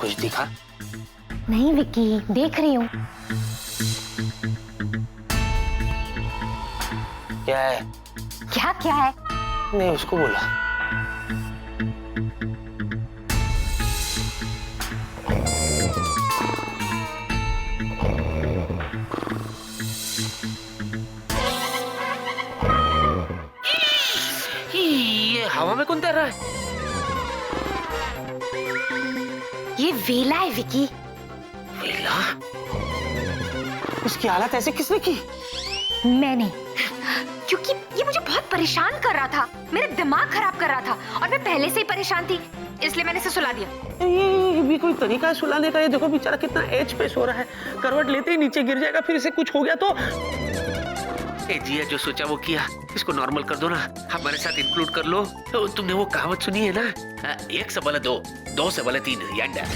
कुछ दिखा? नहीं विक्की, देख रही हूँ। क्या है? क्या क्या है? नहीं, उसको बोला। ये हवा में कौन तैर रहा है? ये वेला है विक्की। वेला? उसकी हालत ऐसे किसने की? मैंने, क्योंकि ये मुझे बहुत परेशान कर रहा था, मेरा दिमाग खराब कर रहा था और मैं पहले से ही परेशान थी, इसलिए मैंने इसे सुला दिया। ये भी कोई तरीका है सुलाने का? ये देखो बेचारा कितना एज पे सो रहा है, करवट लेते ही नीचे गिर जाएगा, फिर इसे कुछ हो गया तो। जिया जो सोचा वो किया, इसको नॉर्मल कर दो ना, हमारे साथ इंक्लूड कर लो। तो तुमने वो कहावत सुनी है ना, 1 से बले 2, 2 से बले 3 याद है?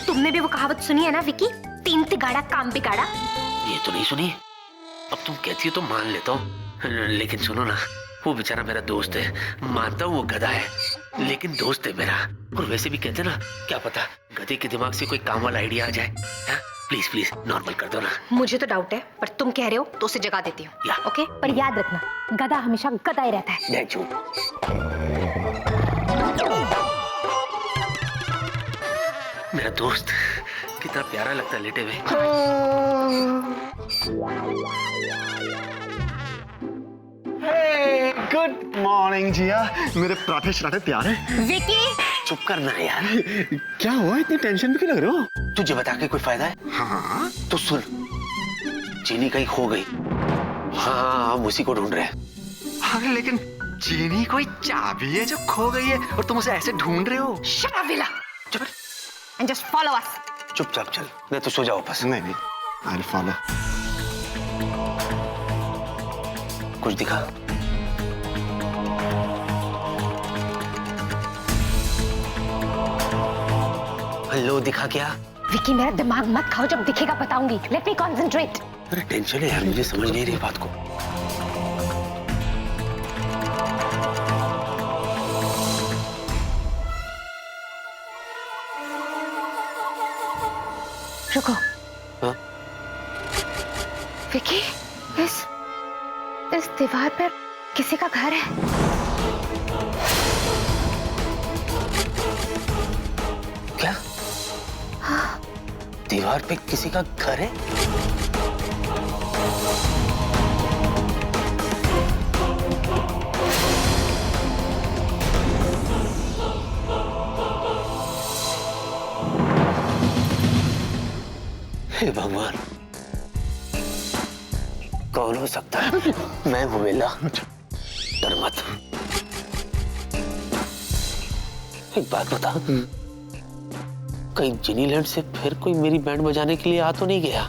तुमने भी वो कहावत सुनी है ना विक्की, 3 तिगाड़ा काम बिगाड़ा? ये तो नहीं सुनी। अब तुम कहती हो तो मान लेता हूँ, लेकिन सुनो ना, वो बेचारा मेरा दोस्त है, मानता हूँ वो गधा है, लेकिन दोस्त है मेरा। और वैसे भी कहते ना, क्या पता गधे के दिमाग से कोई काम वाला आइडिया आ जाए। प्लीज प्लीज नॉर्मल कर दो ना। मुझे तो डाउट है, पर तुम कह रहे हो तो उसे जगा देती हूँ। ओके, पर याद रखना, गधा हमेशा गधा ही रहता है। मेरा दोस्त कितना प्यारा लगता है लेटे हुए। गुड मॉर्निंग जिया, मेरे पराठे शराठे तैयार हैं। विक्की, चुप करना यार। क्या हुआ, इतनी टेंशन में क्यों लग रहे हो? तुझे बता के कोई फायदा है? हाँ तो सुन, चीनी कहीं खो गई। हाँ, हम उसी को ढूंढ रहे हैं। अरे लेकिन चीनी कोई चाबी है जो खो गई है और तुम उसे ऐसे ढूंढ रहे हो? Shut up villa and just follow us. चुपचाप चल, नहीं तो सो जाओ वापस। नहीं नहीं, आई विल फॉलो। कुछ दिखा? हेलो, दिखा क्या? विक्की, मेरा दिमाग मत खाओ, जब दिखेगा बताऊंगी। Let me concentrate. अरे टेंशन है यार, मुझे समझ नहीं रही बात को। रुको। हाँ? विक्की, इस दीवार पर किसी का घर है। क्या? हाँ। दीवार पे किसी का घर है? हे भगवान, कौन हो सकता है? मैं हूं वेला, डर मत। एक बात बता, कहीं जिनीलैंड से फिर कोई मेरी बैंड बजाने के लिए आ तो नहीं गया?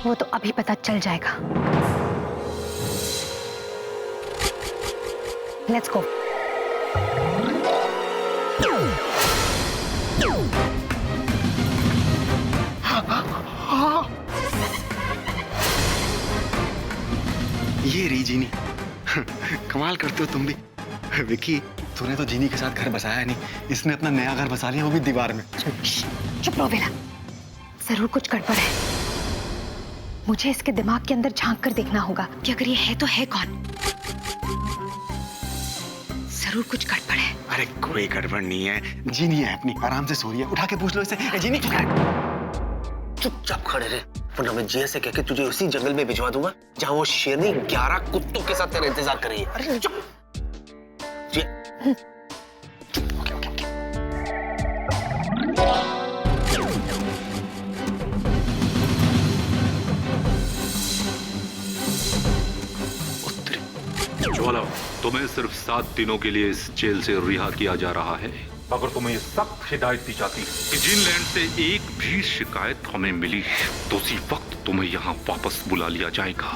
वो तो अभी पता चल जाएगा। Let's go. ये रही जीनी। कमाल करते हो तुम भी। विक्की, तूने तो जीनी के साथ घर बसाया नहीं, इसने अपना नया घर बसा लिया, वो भी दीवार में। चुप रहो बेला, जरूर कुछ गड़बड़ है। मुझे इसके दिमाग के अंदर झांक कर देखना होगा कि अगर ये है तो है कौन। जरूर कुछ गड़बड़ है। अरे कोई गड़बड़ नहीं है, जीनी है अपनी, आराम से सो रही है, उठा के पूछ लो इसे। ए, जीनी चुपचाप खड़े रहे, वरना मैं जिया से कहकर तुझे उसी जंगल में भिजवा दूंगा जहां वो शेरनी 11 कुत्तों के साथ तेरा इंतजार कर रही है। अरे चुप। ज्वाला, तुम्हें सिर्फ 7 दिनों के लिए इस जेल से रिहा किया जा रहा है। अगर तुम्हें ये सख्त हिदायत दी जाती है कि जिनलैंड से एक भी शिकायत हमें मिली तो उसी वक्त तुम्हें यहाँ वापस बुला लिया जाएगा।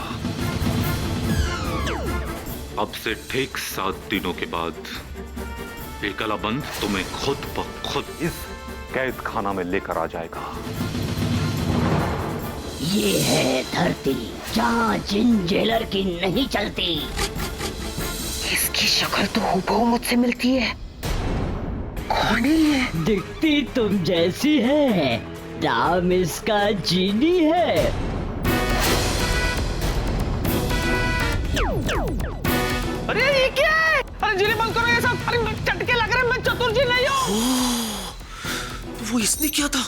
अब से ठीक 7 दिनों के बाद ये कलाबंद तुम्हें खुद ब खुद इस कैद खाना में लेकर आ जाएगा। ये है धरती जहाँ जिन जेलर की नहीं चलती। इसकी शक्ल तो हूबहू मुझसे मिलती है। कौन है ये? दिखती तुम जैसी है, नाम इसका जीनी है। अरे ये क्या है? अरे जीनी बंद करो ये सब। अरे चटके लग रहे हैं, मैं चतुर जी नहीं हूँ। वो इसने क्या था?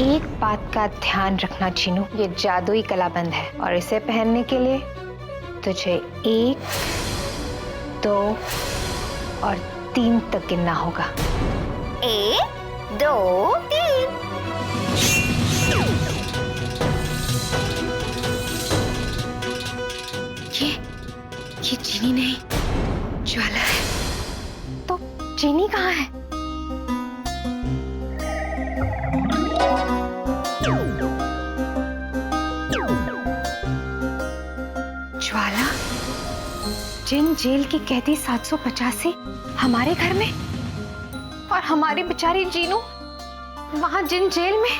एक बात का ध्यान रखना चीनू, ये जादुई कलाबंद है और इसे पहनने के लिए तुझे 1, 2 और 3 तक गिनना होगा। 1, 2, 3। ये चीनी नहीं, ज्वाला है। तो चीनी कहाँ है? ज्वाला, जिन जेल की कैदी 785 हमारे घर में और हमारी बेचारी जीनू वहां जिन जेल में।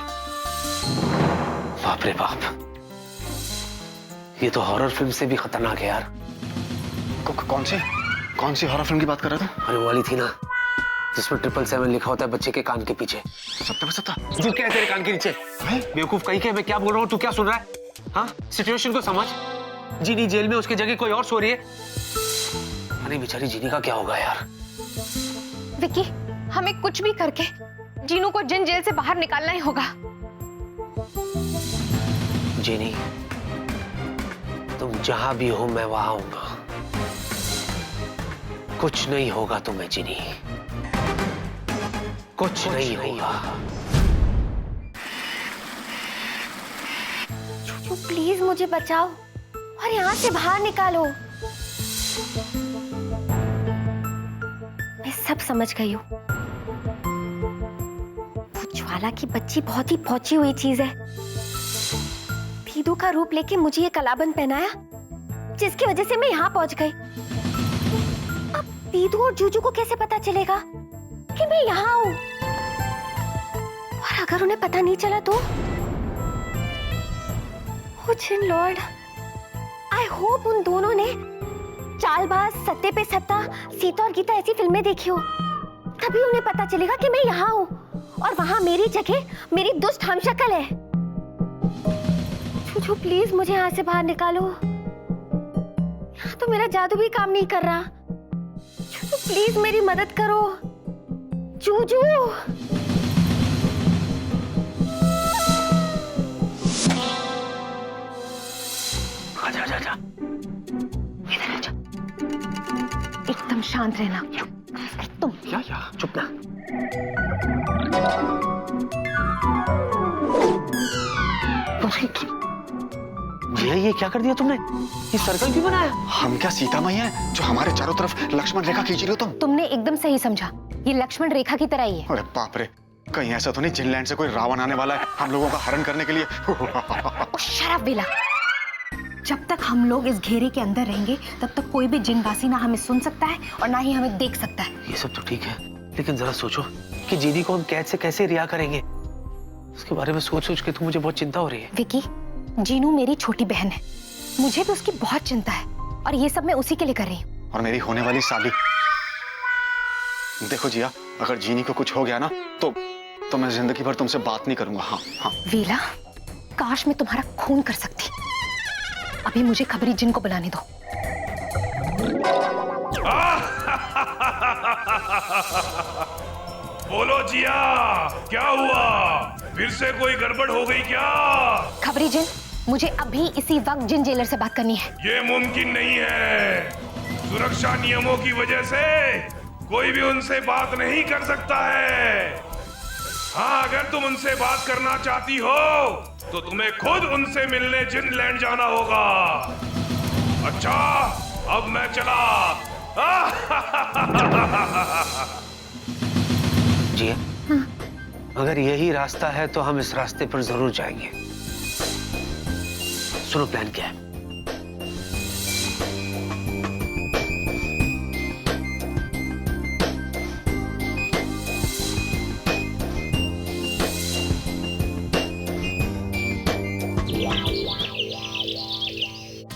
बाप रे बाप, ये तो हॉरर फिल्म से भी खतरनाक है यार। कौन सी हॉरर फिल्म की बात कर रहा था? अरे वो वाली थी ना जिसमें 777 लिखा होता है बच्चे के कान के पीछे। सत्ता तू क्या है तेरे कान के नीचे? बेवकूफ कहीं के, मैं क्या बोल रहा हूँ तू क्या सुन रहा है? हाँ, सिचुएशन को समझ। जीनी जेल में, उसकी जगह कोई और सो रही है। अरे बेचारी जीनी का क्या होगा यार? विकी, हमें कुछ भी करके जीनू को जिन जेल से बाहर निकालना ही होगा। जीनी, तुम जहां भी हो मैं वहां आऊंगा। कुछ नहीं होगा तुम्हें जीनी, कुछ नहीं होगा। चूचू प्लीज मुझे बचाओ और यहाँ से बाहर निकालो। मैं सब समझ गई हूँ। वो ज्वाला की बच्ची बहुत ही पहुंची हुई चीज है। दीदू का रूप लेके मुझे ये कलाबंद पहनाया, जिसकी वजह से मैं यहाँ पहुंच गई। अब दीदू और जूजू को कैसे पता चलेगा कि मैं यहाँ हूँ? और अगर उन्हें पता नहीं चला तो? ओ जिन लॉर्ड, आई होप उन दोनों ने चालबाज, सत्ते पे सत्ता, सीता और गीता ऐसी फिल्में देखी हो, तभी उन्हें पता चलेगा कि मैं यहाँ हूँ और वहां मेरी जगह मेरी दुष्ट हमशक्ल है। छूछू प्लीज मुझे यहाँ से बाहर निकालो। यहाँ तो मेरा जादू भी काम नहीं कर रहा। छूछू प्लीज मेरी मदद करो। जूजू, आजा आजा आजा। इधर आजा। एकदम शांत रहना। तुम क्या चुप ना। भैया ये क्या कर दिया तुमने? ये सर्कल क्यों बनाया? हम क्या सीता मैया हैं जो हमारे चारों तरफ लक्ष्मण रेखा खींच रही हो तुम? तुमने एकदम सही समझा। ये लक्ष्मण रेखा की तरह ही है। अरे बाप रे, कहीं ऐसा तो नहीं जिनलैंड से कोई रावण आने वाला है हम लोगों का हरण करने के लिए? शराब बेला, जब तक हम लोग इस घेरे के अंदर रहेंगे तब तक कोई भी जिनवासी ना हमें सुन सकता है और ना ही हमें देख सकता है। ये सब तो ठीक है, लेकिन जरा सोचो कि जीनी को हम कैद से कैसे रिहा करेंगे। उसके बारे में सोच सोच के तो मुझे बहुत चिंता हो रही है। विकी, जीनू मेरी छोटी बहन है, मुझे भी उसकी बहुत चिंता है और ये सब मैं उसी के लिए कर रही हूँ। और मेरी होने वाली साली। देखो जिया, अगर जीनी को कुछ हो गया ना तो मैं जिंदगी भर तुमसे बात नहीं करूंगा। हाँ हाँ। वीला, काश मैं तुम्हारा खून कर सकती। अभी मुझे खबरी जिन को बुलाने दो। बोलो जिया, क्या हुआ? फिर से कोई गड़बड़ हो गई क्या? खबरी जिन, मुझे अभी इसी वक्त जिन जेलर से बात करनी है। ये मुमकिन नहीं है। सुरक्षा नियमों की वजह से कोई भी उनसे बात नहीं कर सकता है। हाँ, अगर तुम उनसे बात करना चाहती हो तो तुम्हें खुद उनसे मिलने जिनलैंड जाना होगा। अच्छा, अब मैं चला। जी, अगर यही रास्ता है तो हम इस रास्ते पर जरूर जाएंगे। सुनो प्लान क्या है।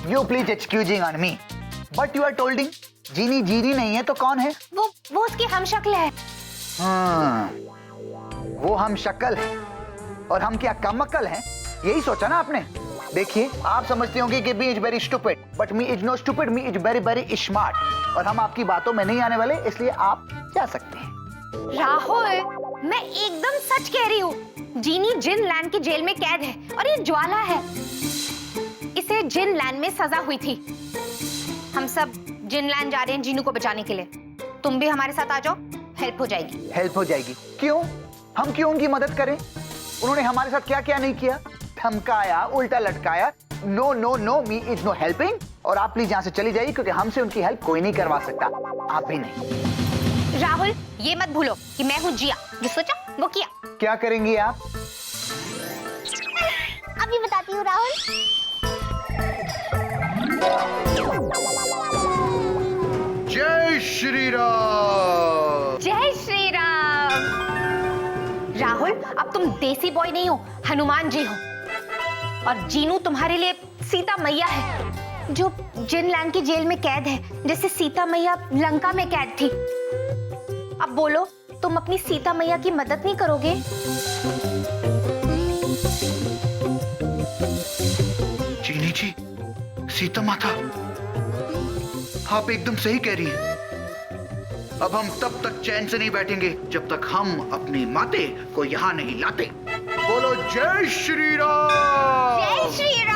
You please excusing on me, but you are tolding जीनी जीनी नहीं है तो कौन है? वो उसकी हमशक्ल है। वो हम शक्ल है और हम क्या कम अक्ल हैं? यही सोचा ना आपने? देखिए, आप समझते होंगे कि me is very stupid, but me is no stupid, me is very very smart. और हम आपकी बातों में नहीं आने वाले, इसलिए आप जा सकते हैं। राहुल, मैं एकदम सच कह रही हूँ। जीनी जिन लैंड की जेल में कैद है और ये ज्वाला है। इसे जिन लैंड में सजा हुई थी। हम सब जिन लैंड जा रहे हैं जीनू को बचाने के लिए। तुम भी हमारे साथ आ जाओ, हेल्प हो जाएगी। हेल्प हो जाएगी? क्यों? हम क्यों उनकी मदद करें? उन्होंने हमारे साथ क्या क्या नहीं किया? धमकाया, उल्टा लटकाया। No no no, me is no helping. और आप प्लीज यहाँ से चली जाइए, क्योंकि हमसे उनकी हेल्प कोई नहीं करवा सकता, आप भी नहीं। राहुल, ये मत भूलो कि मैं हूँ जिया, जो सोचा वो किया। क्या करेंगी आप? अभी बताती हूँ राहुल। जय श्री राम। जय श्री राम। राहुल, अब तुम देसी बॉय नहीं हो, हनुमान जी हो। और जीनू तुम्हारे लिए सीता मैया है, जो जिनलैंड की जेल में कैद है, जैसे सीता मैया लंका में कैद थी। अब बोलो, तुम अपनी सीता मैया की मदद नहीं करोगे? जीनी जी, सीता माता, आप एकदम सही कह रही हैं। अब हम तब तक चैन से नहीं बैठेंगे जब तक हम अपनी माते को यहाँ नहीं लाते। बोलो जय श्री राम। जय श्री राम।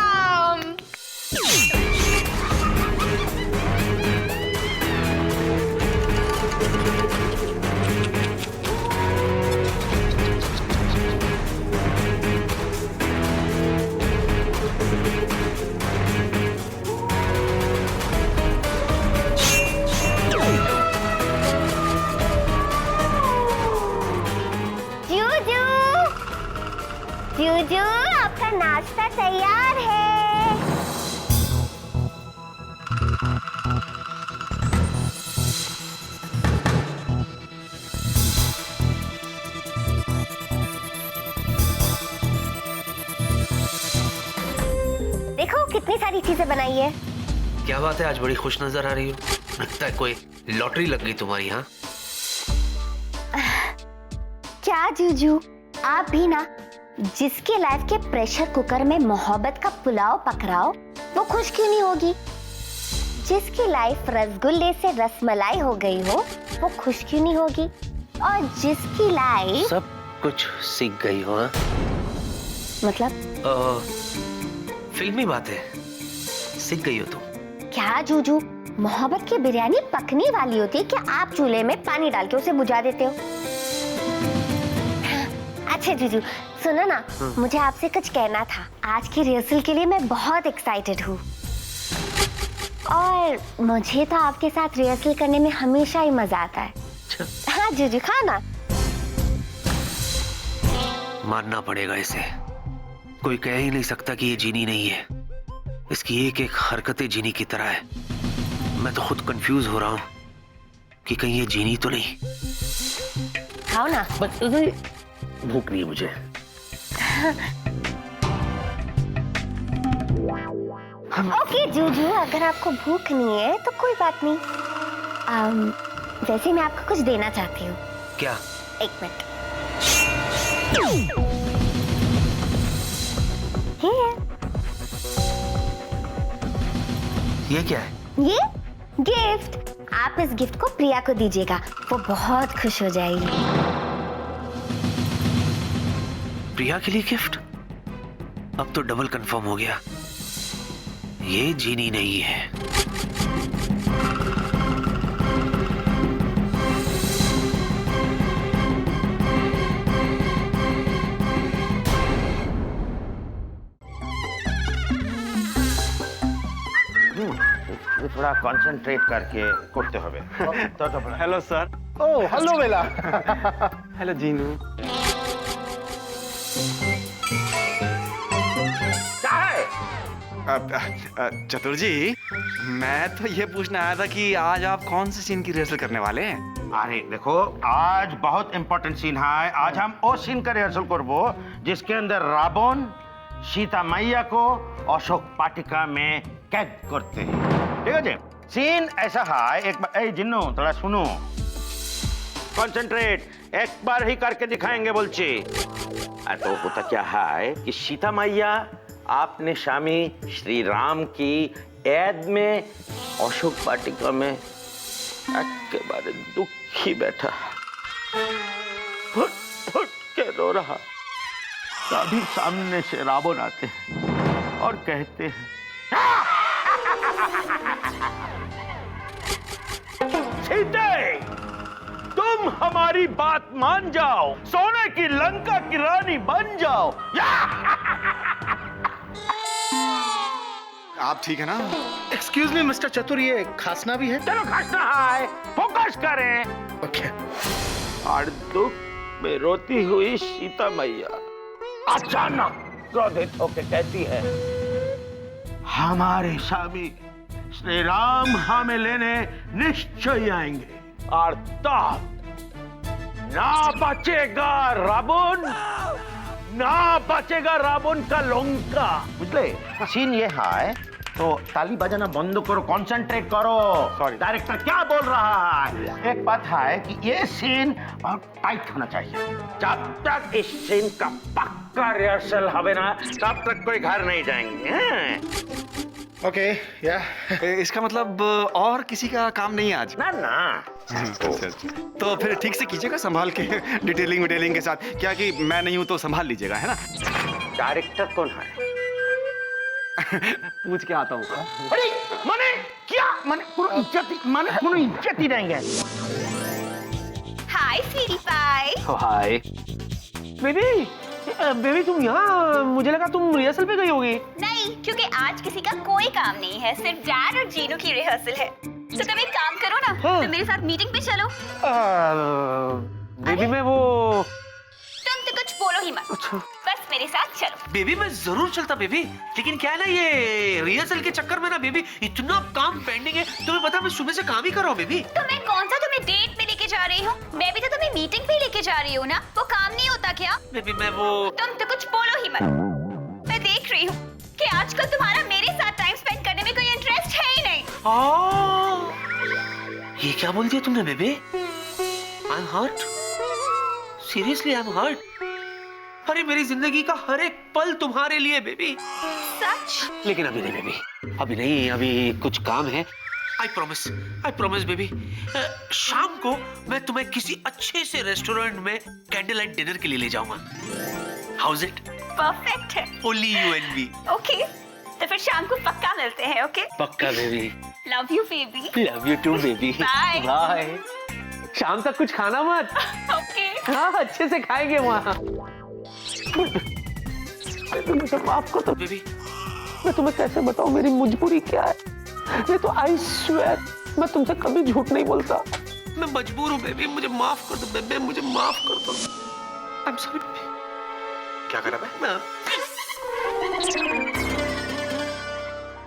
जूजू, आपका नाश्ता तैयार है। देखो कितनी सारी चीजें बनाई है। क्या बात है, आज बड़ी खुश नजर आ रही हो। लगता है कोई लॉटरी लग गई तुम्हारी। यहाँ क्या जूजू, आप भी ना जिसके लाइफ के प्रेशर कुकर में मोहब्बत का पुलाव पकड़ाओ, वो खुश क्यों नहीं होगी? जिसकी लाइफ रसगुल्ले से रसमलाई हो गई हो, वो खुश क्यों नहीं होगी? और जिसकी लाइफ सब कुछ सीख गई हो। हाँ? मतलब फिल्मी बात है, सीख गई हो तुम। क्या जूजू, मोहब्बत की बिरयानी पकने वाली होती है कि आप चूल्हे में पानी डाल के उसे बुझा देते हो? अच्छा जूजू, सुनो ना, मुझे आपसे कुछ कहना था। आज की रिहर्सल के लिए मैं बहुत एक्साइटेड हूँ। और मुझे तो आपके साथ रिहर्सल करने में हमेशा ही मजा आता है। हाँ जूजू, खाना मानना पड़ेगा इसे। कोई कह ही नहीं सकता कि ये जीनी नहीं है। इसकी एक एक हरकतें जीनी की तरह है। मैं तो खुद कंफ्यूज हो रहा हूँ कि कहीं ये जीनी तो नहीं। खाओ ना। बस भूख नहीं है मुझे। ओके जूजू, अगर आपको भूख नहीं है तो कोई बात नहीं। वैसे मैं आपको कुछ देना चाहती हूँ। क्या? एक मिनट। ये क्या है? ये गिफ्ट। आप इस गिफ्ट को प्रिया को दीजिएगा, वो बहुत खुश हो जाएगी। प्रिया के लिए गिफ्ट? अब तो डबल कंफर्म हो गया, ये जीनी नहीं है। थोड़ा कॉन्सेंट्रेट करके करते হবে। Hello sir. ओह हेलो बेला। हेलो जीनू। क्या है? चतुर जी, मैं तो ये पूछने आया था कि आज आप कौन से सीन की रिहर्सल करने वाले हैं? अरे देखो, आज बहुत इंपॉर्टेंट सीन है। आज हम वो सीन का रिहर्सल करबो जिसके अंदर रावण सीता मैया को अशोक पाटिका में कैद करते हैं। ठीक है जी? सीन ऐसा है, एक बार ए जिन्नू थोड़ा सुनो, कंसंट्रेट, एक बार ही करके दिखाएंगे बोलची। तो होता क्या है कि सीता मैया आपने स्वामी श्री राम की ऐद में अशोक वाटिका में एकेबारे दुखी बैठा, फुट फुट के रो रहा। तभी सामने से रावण आते हैं और कहते हैं, सीते, तुम हमारी बात मान जाओ, सोने की लंका की रानी बन जाओ। आप ठीक है ना? एक्सक्यूज मी मिस्टर चतुर, ये खांसना भी है? चलो खांसना है, फोकस करें। ओके। और दुख में रोती हुई सीता मैया अचानक क्रोधित होकर कहती है, हमारे स्वामी श्री राम हमें लेने निश्चय आएंगे और तब ना बचेगा रावण, ना बचेगा रावण का लंका। बुझले? सीन ये है, तो ताली बजाना बंद करो, कंसंट्रेट करो। सॉरी, डायरेक्टर क्या बोल रहा है? एक बात है कि ये सीन बहुत टाइट होना चाहिए। जब तक इस सीन का पक्का रिहर्सल হবে ना, तब तक कोई घर नहीं जाएंगे। ओके, या इसका मतलब और किसी का काम नहीं है आज? ना ना। तो फिर ठीक से कीजिएगा, संभाल के, डिटेलिंग के साथ। क्या कि मैं नहीं हूं तो संभाल लीजिएगा, है ना? डायरेक्टर कौन है? पूछ के आता हूँ। अरे माने क्या? माने कोनो इज्जत ही रहेंगे। Hi sweetie pie. Hi baby. Baby तुम यहाँ, मुझे लगा तुम रिहर्सल पे गई होगी। नहीं, क्योंकि आज किसी का कोई काम नहीं है, सिर्फ डैड और जीनू की रिहर्सल है। तो तुम एक काम करो ना, हाँ। तुम मेरे साथ मीटिंग पे चलो। बेबी मैं वो, तुम तो कुछ बोलो ही मत, बस मेरे साथ चलो। बेबी मैं जरूर चलता बेबी, लेकिन क्या है ना, ये रिहर्सल के चक्कर में ना बेबी इतना काम पेंडिंग है। तुम्हें पता मैं सुबह से काम ही कर रहा हूँ बेबी। तो मैं कौन सा तुम्हें डेट पे लेके जा रही हूँ? मैं भी तो तुम्हें मीटिंग पे लेके जा रही हूँ ना, वो काम नहीं होता क्या? बेबी मैं वो, तुम तो कुछ बोलो ही मत। मैं देख रही हूँ कि आजकल तुम्हारा मेरे साथ टाइम स्पेंड करने में कोई इंटरेस्ट है ही नहीं। ये क्या बोल दिया तुमने baby? I am hurt, seriously I am hurt. अरे मेरी जिंदगी का हर एक पल तुम्हारे लिए बेबी। सच? लेकिन अभी नहीं बेबी, अभी नहीं, अभी कुछ काम है। आई प्रॉमिस बेबी, शाम को मैं तुम्हें किसी अच्छे से रेस्टोरेंट में कैंडल लाइट डिनर के लिए ले जाऊंगा। How's it? परफेक्ट है। Only you and me. Okay, तो फिर शाम को पक्का मिलते हैं। ओके? पक्का baby. Love you baby. Love you too baby. Bye. Bye. शाम तक कुछ खाना मत। ओके। हाँ, अच्छे से खाएंगे वहाँ। मुझे माफ कर दो बेबी, मैं तुम्हें कैसे बताऊं मेरी मजबूरी क्या है। ये तो आई स्वेयर मैं तुमसे कभी झूठ नहीं बोलता। मैं मजबूर हूँ बेबी, मुझे माफ कर दो बेबी, मुझे माफ कर दो। I am sorry baby. क्या करा मैं?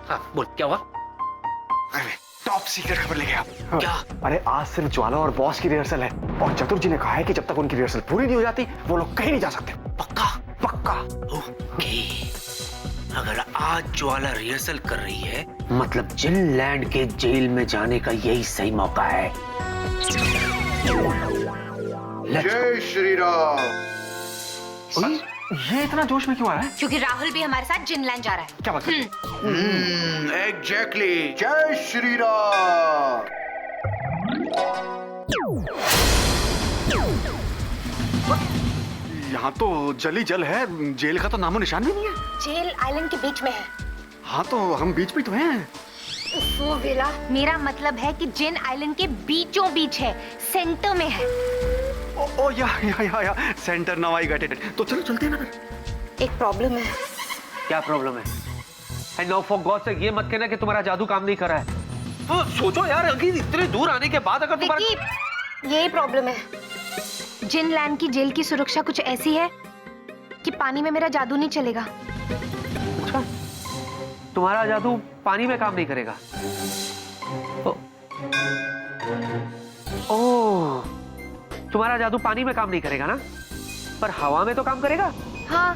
हाँ बोल, क्या हुआ? अरे टॉप सीक्रेट खबर लेके आप। क्या? अरे आज सिर्फ ज्वाला और बॉस की रिहर्सल है, और चतुर जी ने कहा है कि जब तक उनकी रिहर्सल पूरी नहीं हो जाती वो लोग कहीं नहीं जा सकते। पक्का? पक्का। ओके, अगर आज ज्वाला रिहर्सल कर रही है मतलब जिनलैंड के जेल में जाने का यही सही मौका है। जय श्री राम। ये इतना जोश में क्यों आ रहा है? क्योंकि राहुल भी हमारे साथ जिनलैंड जा रहा है। क्या बात है? एग्जैक्टली। जय श्री राम। यहाँ तो जल ही जल है, जेल का तो नामो निशान भी नहीं है। जेल आइलैंड के बीच में है। हाँ तो हम बीच पे तो हैं। वो वेला, मेरा मतलब है कि जिन आइलैंड के बीचों बीच है, सेंटर में है। ओ या centre, now I get it. तो चलो चलते हैं ना फिर। एक प्रॉब्लम है। क्या प्रॉब्लम है? And now for God sake ये मत कहना कि तुम्हारा जादू काम नहीं कर रहा है। तो सोचो यार, अगर इतने दूर आने के बाद अगर तुम्हारा, यही प्रॉब्लम है। जिनलैंड की जेल की सुरक्षा कुछ ऐसी है कि पानी में मेरा जादू नहीं चलेगा। तुम्हारा जादू पानी में काम नहीं करेगा। ओह, तुम्हारा जादू पानी में काम नहीं करेगा ना, पर हवा में तो काम करेगा। हाँ,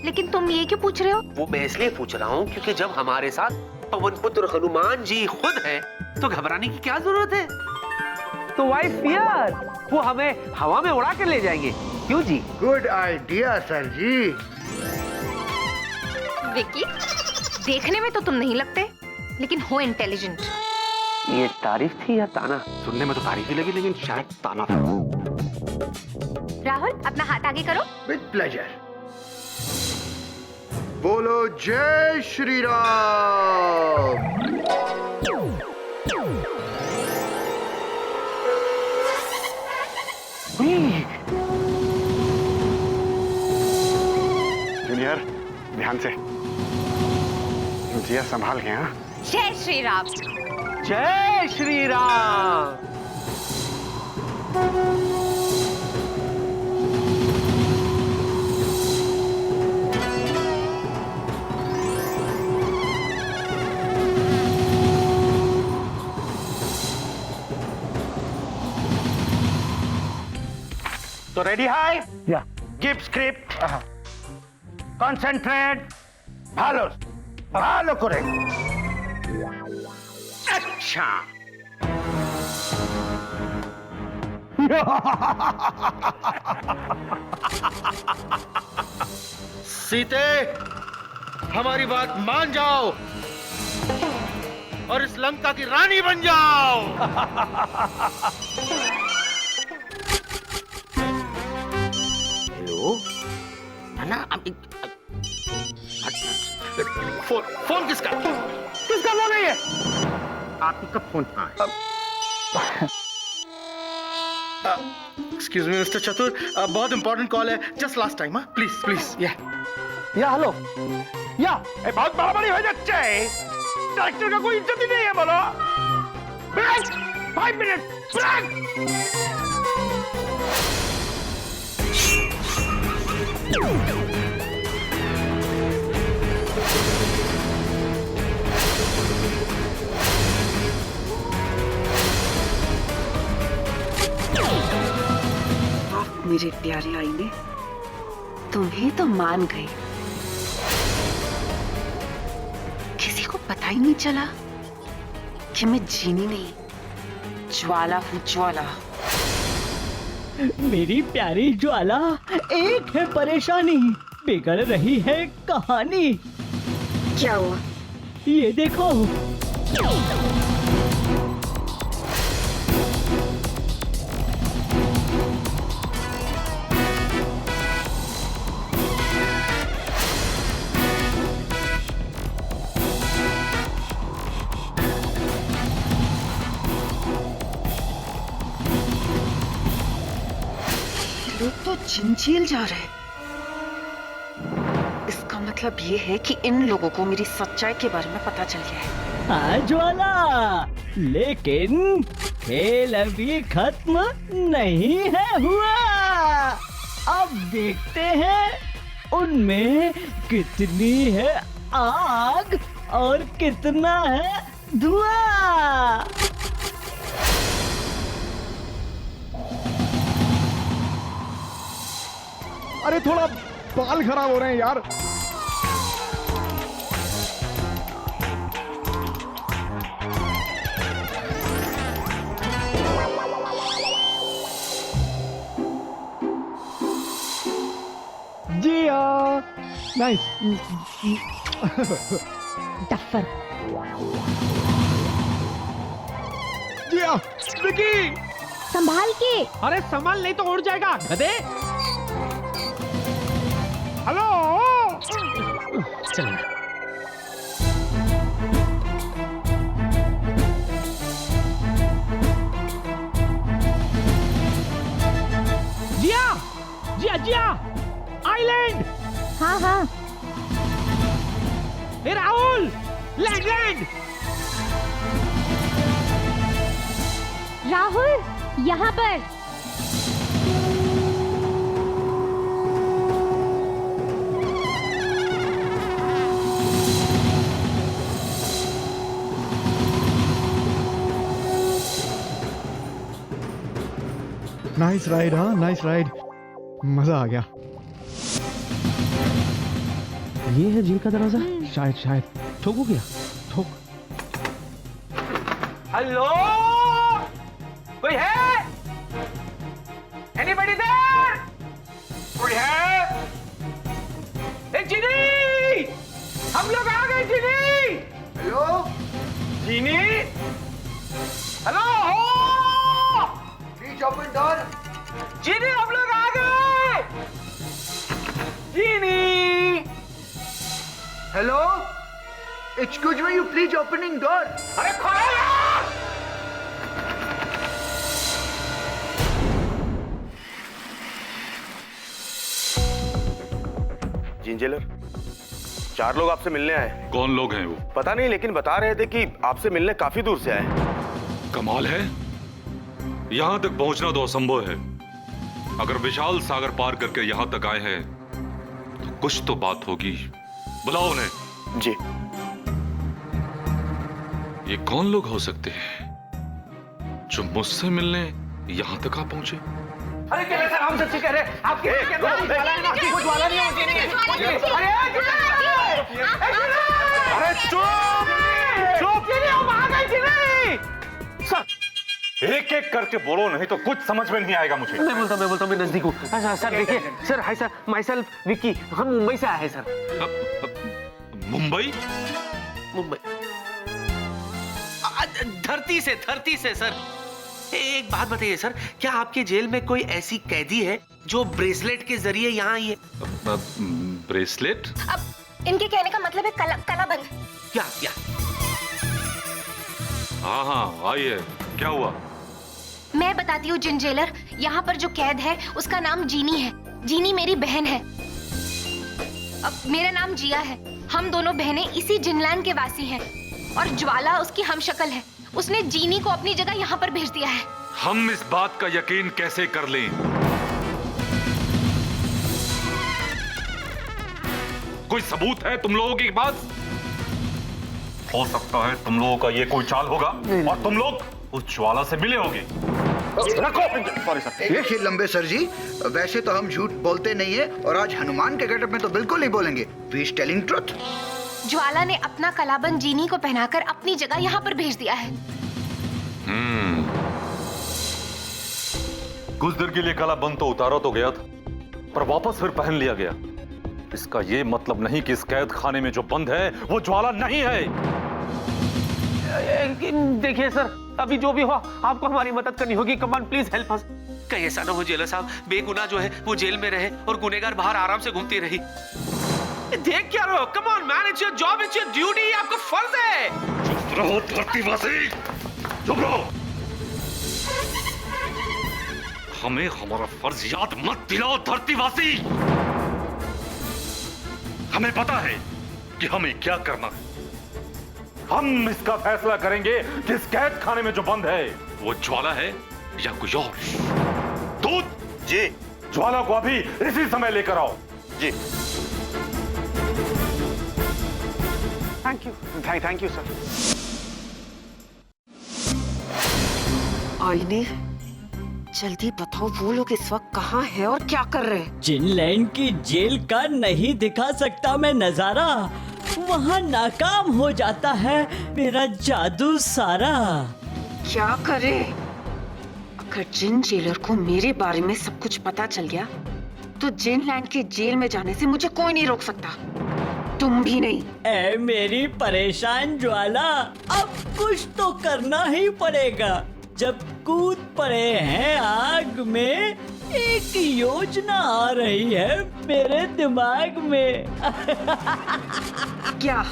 लेकिन तुम ये क्यों पूछ रहे हो? वो मैं इसलिए पूछ रहा हूँ क्योंकि जब हमारे साथ पवन पुत्र हनुमान जी खुद है तो घबराने की क्या जरूरत है। तो वाई फियर, वो हमें हवा में उड़ा कर ले जाएंगे, क्यों जी? गुड आइडिया सर जी। विकी, देखने में तो तुम नहीं लगते, लेकिन हो इंटेलिजेंट। ये तारीफ थी या ताना? सुनने में तो तारीफ ही लगी, लेकिन शायद ताना था। राहुल, अपना हाथ आगे करो। With pleasure. बोलो जय श्री राम। जूनियर, ध्यान से। जिया संभाल के। हाँ, जय श्री राम। जय श्री राम। तो रेडी है? या। Give script. कॉन्सेंट्रेट। भालो भालो करे। अच्छा। सीते, हमारी बात मान जाओ और इस लंका की रानी बन जाओ। हेलो, ना फोन किसका फोन नहीं है? आपकी कब फोन था? एक्सक्यूज मी मिस्टर चतुर, बहुत इंपॉर्टेंट कॉल है, just last time. Please please. या हेलो या बहुत बड़ी हो जाते डायरेक्टर का कोई इज्जत ही नहीं है। बोलो 5 मिनट ब्रेक। मेरे प्यारे आईने, तुम्हें तो मान गई। किसी को पता ही नहीं चला कि मैं जीनी नहीं, ज्वाला हूँ, ज्वाला। मेरी प्यारी ज्वाला, एक है परेशानी, बिगड़ रही है कहानी। क्या हुआ? ये देखो। लोग तो झिल जा रहे हैं। इसका मतलब ये है कि इन लोगों को मेरी सच्चाई के बारे में पता चल गया है। हाँ ज्वाला, लेकिन खेल अभी खत्म नहीं है हुआ। अब देखते हैं उनमें कितनी है आग और कितना है धुआं। अरे थोड़ा बाल खराब हो रहे हैं यार। जी हाँ, नाइस। डफर। जी हाँ, विकी। संभाल के। अरे संभाल नहीं तो उड़ जाएगा गधे। हेलो। चल। जिया, जिया, जिया, आइलैंड। हाँ हाँ। हे राहुल, लैंड। राहुल, यहाँ पर। नाइस राइड, हाँ नाइस राइड, मजा आ गया। ये है जेल का दरवाजा। शायद ठोको क्या? ठोक। हेलो, कोई है? Anybody there? कोई है? ए जीनी, हम लोग आ गए Genie. Hello Genie, hello, please open door. Genie हम लोग आ गए। Genie, hello, excuse me, you please opening door. अरे खोलो यार। जीन जेलर, 4 लोग आपसे मिलने आए। कौन लोग हैं वो? पता नहीं, लेकिन बता रहे थे कि आपसे मिलने काफी दूर से आए। कमाल है, यहां तक पहुंचना तो असंभव है। अगर विशाल सागर पार करके यहां तक आए हैं तो कुछ तो बात होगी। बुलाओ उन्हें। जी। ये कौन लोग हो सकते हैं जो मुझसे मिलने यहां तक आ पहुंचे? अरे क्या सर, हम सच्ची कह रहे हैं। आपके कुछ वाला नहीं होती नहीं। अरे चुप चुप, हम आ गए जी। सर एक एक करके बोलो, नहीं तो कुछ समझ में नहीं आएगा मुझे। मैं बोलता हूँ, मैं नजदीक हूँ। अच्छा सर देखिए, sir hi sir, my self Vicky, हम मुंबई से आए हैं सर। मुंबई? मुंबई धरती से सर। एक बात बताइए सर, क्या आपके जेल में कोई ऐसी कैदी है जो ब्रेसलेट के जरिए यहाँ आई है? ब्रेसलेट? अब इनके कहने का मतलब है कलाबंद। क्या? हाँ आइए, क्या हुआ? मैं बताती हूँ जिन जेलर, यहाँ पर जो कैद है उसका नाम जीनी है। जीनी मेरी बहन है। अब मेरा नाम जिया है। हम दोनों बहनें इसी जिनलैंड के वासी हैं और ज्वाला उसकी हमशक्ल है। उसने जीनी को अपनी जगह यहाँ पर भेज दिया है। हम इस बात का यकीन कैसे कर लें? कोई सबूत है तुम लोगों के पास? हो सकता है तुम लोगों का ये कोई चाल होगा और तुम लोग उस ज्वाला से मिले होंगे। Sorry sir. देखिए लंबे सर जी, वैसे तो हम झूठ बोलते नहीं है और आज हनुमान के गेटअप में तो बिल्कुल नहीं बोलेंगे। We is telling truth. Jwala ने अपना कलाबंद जीनी को पहनाकर अपनी जगह यहाँ पर भेज दिया है। कुछ देर के लिए कलाबंद तो उतारा तो गया था, पर वापस फिर पहन लिया गया। इसका ये मतलब नहीं कि इस कैद खाने में जो बंद है वो ज्वाला नहीं है। देखिए सर, अभी जो भी हो आपको हमारी मदद करनी होगी। Come on please help us. कहीं ऐसा ना हो जेलर साहब, बेगुनाह जो है वो जेल में रहे और गुनहगार बाहर आराम से घूमती रही। देख क्या रहो? Come on man, it's your job, it's your duty, आपका फर्ज है। चुप रहो धरतीवासी, चुप रहो। हमें हमारा फर्ज याद मत दिलाओ धरतीवासी। हमें पता है कि हमें क्या करना है। हम इसका फैसला करेंगे कि इस कैद खाने में जो बंद है वो ज्वाला है या कोई और। दूत जी। ज्वाला को अभी इसी समय लेकर आओ। जी। Thank you sir. आईने, जल्दी बताओ वो लोग इस वक्त कहाँ हैं और क्या कर रहे हैं? जिनलैंड की जेल का नहीं दिखा सकता मैं नजारा, वहाँ नाकाम हो जाता है मेरा जादू सारा। क्या करे? अगर जिन जेलर को मेरे बारे में सब कुछ पता चल गया तो जिनलैंड के जेल में जाने से मुझे कोई नहीं रोक सकता, तुम भी नहीं। ऐ मेरी परेशान ज्वाला, अब कुछ तो करना ही पड़ेगा। जब कूद पड़े हैं आग में, एक योजना आ रही है मेरे दिमाग में। क्या?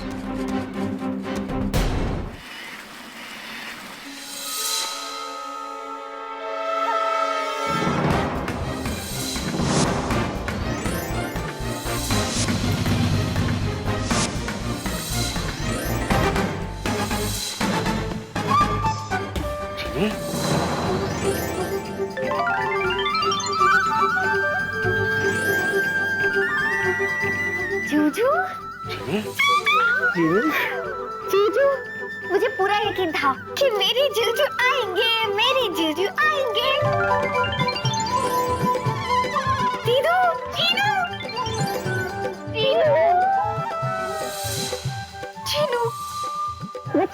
जूजू, जूजू, मुझे पूरा यकीन था कि मेरी जूजू आएंगे, मेरी जूजू आएंगे।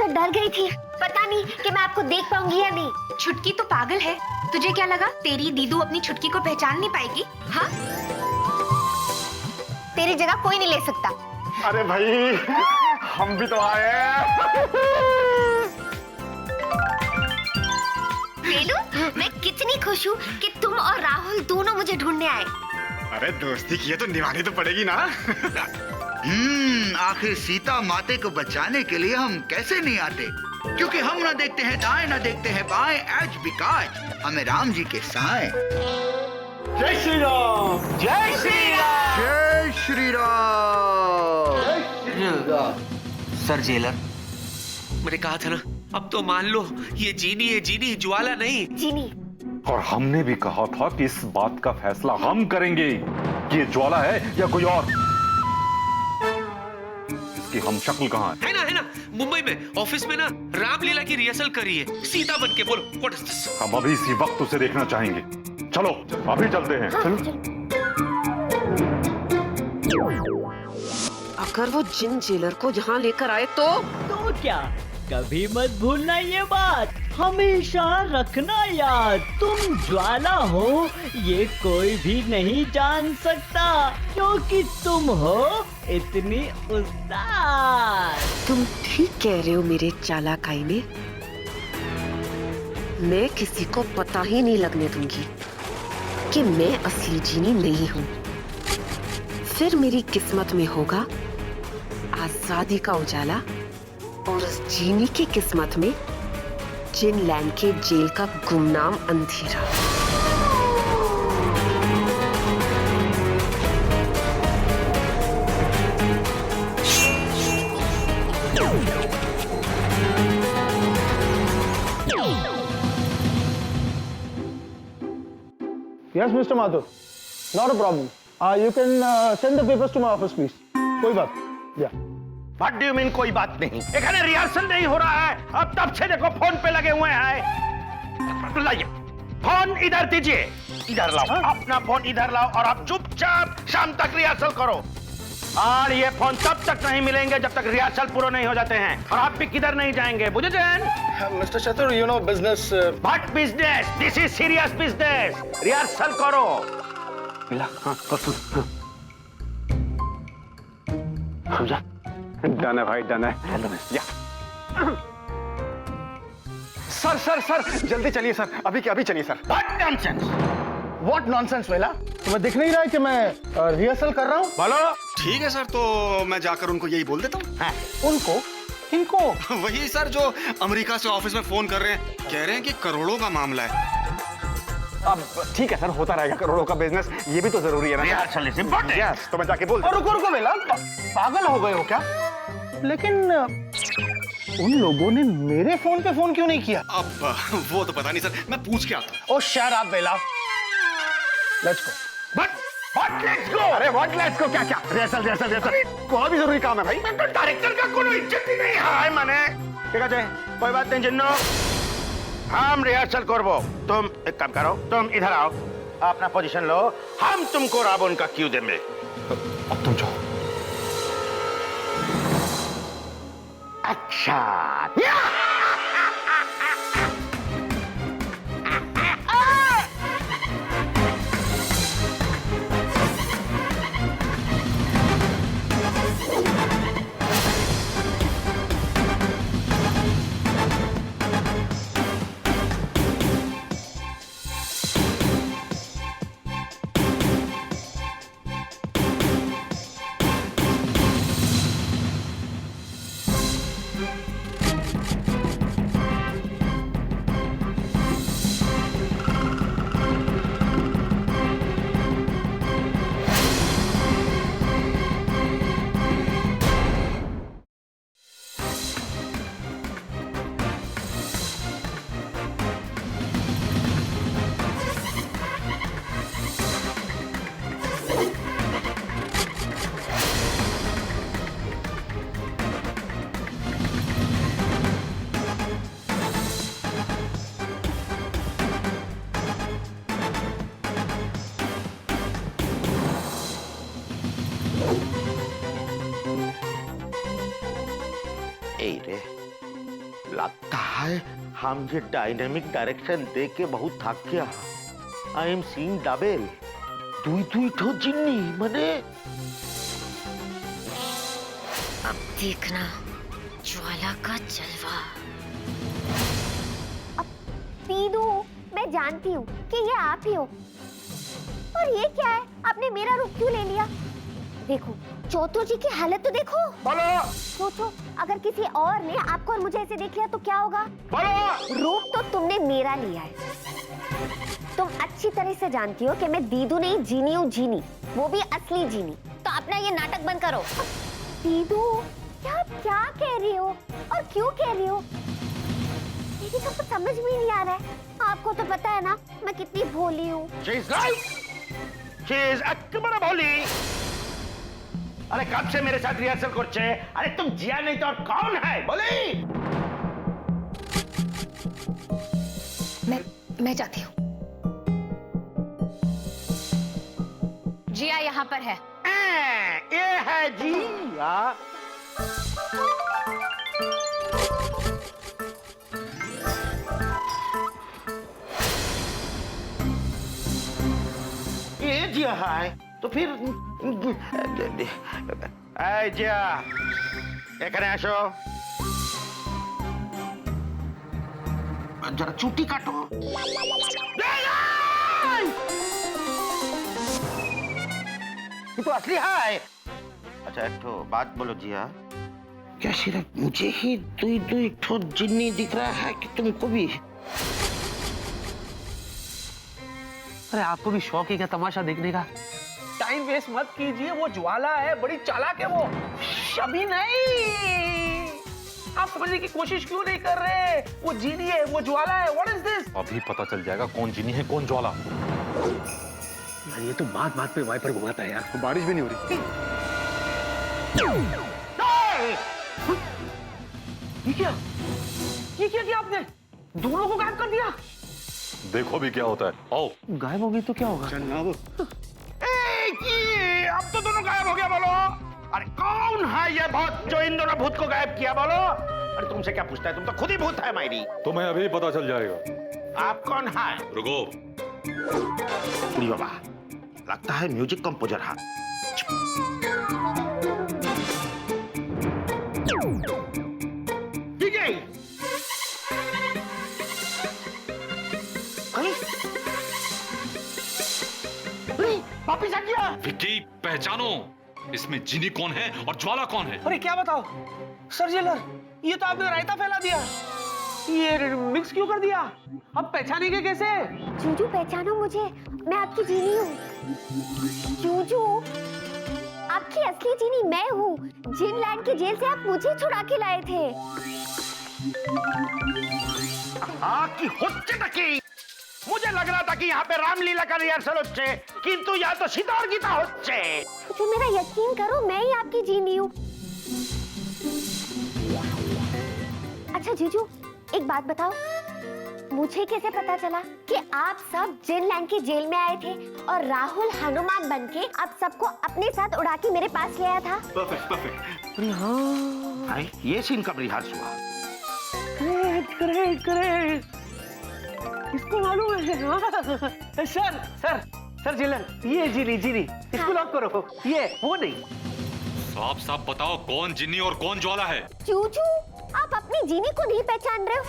तो डर गई थी, पता नहीं कि मैं आपको देख पाऊंगी या नहीं। छुटकी तो पागल है, तुझे क्या लगा तेरी दीदू अपनी छुटकी को पहचान नहीं पाएगी? हाँ, तेरी जगह कोई नहीं ले सकता। अरे भाई हम भी तो आए हैं। वेलू, मैं कितनी खुश हूँ कि तुम और राहुल दोनों मुझे ढूंढने आए। अरे दोस्ती की है तो निभानी तो पड़ेगी ना। आखिर सीता माते को बचाने के लिए हम कैसे नहीं आते, क्योंकि हम ना देखते हैं दाएं ना देखते हैं बाएं, एज बिकॉज हमें राम जी के साए। जय श्री राम, जय श्री राम, जय श्री राम। सर जेलर, मैंने कहा था ना, अब तो मान लो ये जीनी है, जीनी ज्वाला नहीं। जीनी। और हमने भी कहा था कि इस बात का फैसला हम करेंगे कि ये ज्वाला है या कोई और। इसकी हम शक्ल कहाँ है ना मुंबई में ऑफिस में ना रामलीला की रिहर्सल करी है, सीता बन के। बोलो व्हाट इज दिस? हम अभी इसी वक्त उसे देखना चाहेंगे। चलो अभी चलते हैं। अगर वो जिन जेलर को यहाँ लेकर आए तो क्या? कभी मत भूलना ये बात, हमेशा रखना याद, तुम ज्वाला हो ये कोई भी नहीं जान सकता, क्योंकि तुम हो इतनी उस्ताद। तुम ठीक कह रहे हो मेरे चालाक आईने। मैं किसी को पता ही नहीं लगने दूंगी कि मैं असली जीनी नहीं हूँ। फिर मेरी किस्मत में होगा आजादी का उजाला, और उस जीनी की किस्मत में जिनलैंड के जेल का गुमनाम अंधेरा। Yes, Mr. Mathur. Not a problem. You can send the papers to my office, please. कोई बात? Yeah. What do you mean कोई बात नहीं? एखाने रिहर्सल नहीं हो रहा है, अब तब से देखो फोन पे लगे हुए हैं। लाइए, फोन इधर दीजिए, इधर लाओ, अपना फोन इधर लाओ और आप चुपचाप शाम तक रिहर्सल करो। और ये फोन तब तक नहीं मिलेंगे जब तक रिहर्सल पूरे नहीं हो जाते हैं, और आप भी किधर नहीं जाएंगे, बुझे Jain? Mr. Chatur, you know business. What business? This is serious business. Rehearsal करो। मिला? हाँ, समझा? डन है भाई, डन है। या। सर जल्दी चलिए सर, अभी के अभी चलिए sir. What nonsense? What nonsense वेला? तुम्हें दिख नहीं रहा है कि मैं रिहर्सल कर रहा हूँ? बोलो। ठीक है सर, तो मैं जाकर उनको यही बोल देता हूँ। हाँ। उनको? किनको? वही सर जो अमेरिका से ऑफिस में फोन कर रहे हैं, कह रहे हैं कि करोड़ों का मामला है। अब ठीक है सर, होता रहेगा करोड़ों का बिजनेस, ये भी तो जरूरी है ना। Rehearsal is important. यस, तो मैं जाके बोल और रुको वेला, पागल हो गए हो क्या? लेकिन उन लोगों ने मेरे फोन पे फोन क्यों नहीं किया? अब वो तो पता नहीं सर, मैं पूछ के आता हूँ। ओ शट अप वेला, let's go. What let's go? अरे व्हाट लेट्स गो? क्या रिहर्सल बहुत भी जरूरी काम है भाई। मैं तो डायरेक्टर का कोई इज्जत ही नहीं है मैंने। ठीक है, कोई बात नहीं जिन्नो, हम रिहर्सल करबो। तुम एक काम करो, तुम इधर आओ, अपना पोजीशन लो, हम तुमको रावण का क्यों देंगे। अब तुम जाओ। अच्छा हाय हम ये डायनेमिक डायरेक्शन देख के बहुत थक गया। I am seeing double. दुई ठो जिन्नी मने। अब देखना ज्वाला का जलवा। दीदू, मैं जानती हूँ कि ये आप ही हो। और ये क्या है? आपने मेरा रूप क्यों ले लिया? देखो, चौथो जी की हालत तो देखो। बोलो। सोचो, अगर किसी और ने आपको और मुझे ऐसे देख लिया तो क्या होगा? बोलो। रूप तो तुमने मेरा लिया है। तुम अच्छी तरह से जानती हो कि मैं दीदू नहीं जीनी हूँ, जीनी, वो भी असली जीनी। तो अपना ये नाटक बंद करो। दीदू, क्या कह रही हो और क्यों कह रही हो? मेरी तो कुछ समझ में नहीं आ रहा है। आपको तो पता है ना मैं कितनी भोली हूँ। अकबर भोली। अरे कब से मेरे साथ रिहर्सल करछे? अरे तुम जिया नहीं तो और कौन है? बोली। मैं जाती हूँ। जिया यहाँ पर है। ये है जिया। ये जिया है तो फिर जिया এখানে আসো। जरा चुटी काटो। ये तो असली है। अच्छा एक तो बात बोलो जिया, क्या सिर्फ मुझे ही दुई ठो जिन्नी दिख रहा है कि तुमको भी? अरे आपको भी शौक है क्या तमाशा देखने का? टाइम वेस्ट मत कीजिए, वो ज्वाला है, बड़ी चालाक है वो। अभी नहीं, आप समझने की कोशिश क्यों नहीं कर रहे? वो जीनी है, वो ज्वाला है। What is this? अभी पता चल जाएगा कौन जीनी है कौन ज्वाला। यार ये तो बात बात पे वाइपर घुमाता है यार। बारिश भी नहीं हो रही। ये क्या किया आपने? दोनों को गायब कर दिया। देखो भी क्या होता है। आओ। गायब हो गई तो क्या होगा? अब तो दोनों गायब हो गया। बोलो, अरे कौन है ये भूत जो इन दोनों भूत को गायब किया? बोलो। अरे तुमसे क्या पूछता है, तुम तो खुद ही भूत है मायरी। तुम्हें अभी पता चल जाएगा। आप कौन है? रुको। बाबा, लगता है म्यूजिक कंपोजर है। वापिस आ गया। विक्की, पहचानो इसमें जिनी कौन है और ज्वाला कौन है? अरे क्या बताओ सर जेलर, ये तो आपने रायता फैला दिया। ये मिक्स क्यों कर दिया? अब पहचानेंगे कैसे? जूजू, पहचानो मुझे, मैं आपकी जीनी हूँ। जूजू, आपकी असली जीनी मैं हूँ। जिनलैंड की जेल से आप मुझे छुड़ा के लाए थे। की होच्चे तकी। मुझे लग रहा था कि यहाँ पे रामलीला का रिहर्सल होच्छे, किंतु यहाँ तो सितार गीता होच्छे। तो मेरा यकीन करो, मैं ही आपकी जीनी हूँ। अच्छा जीजू, एक बात बताओ, मुझे कैसे पता चला कि आप सब जिनलैंड की जेल में आए थे और राहुल हनुमान बनके आप सबको अपने साथ उड़ा के मेरे पास ले आया था? परफेक्ट। हाँ, ये सीन कब रिहर्स हुआ? ग्रेट। इसको मालूम है। हाँ। सर जेलर, ये जीनी इसको लॉक करो। ये वो नहीं। साफ बताओ कौन जिनी और कौन ज्वाला है? चूचू, आप अपनी जीनी को नहीं पहचान रहे हो।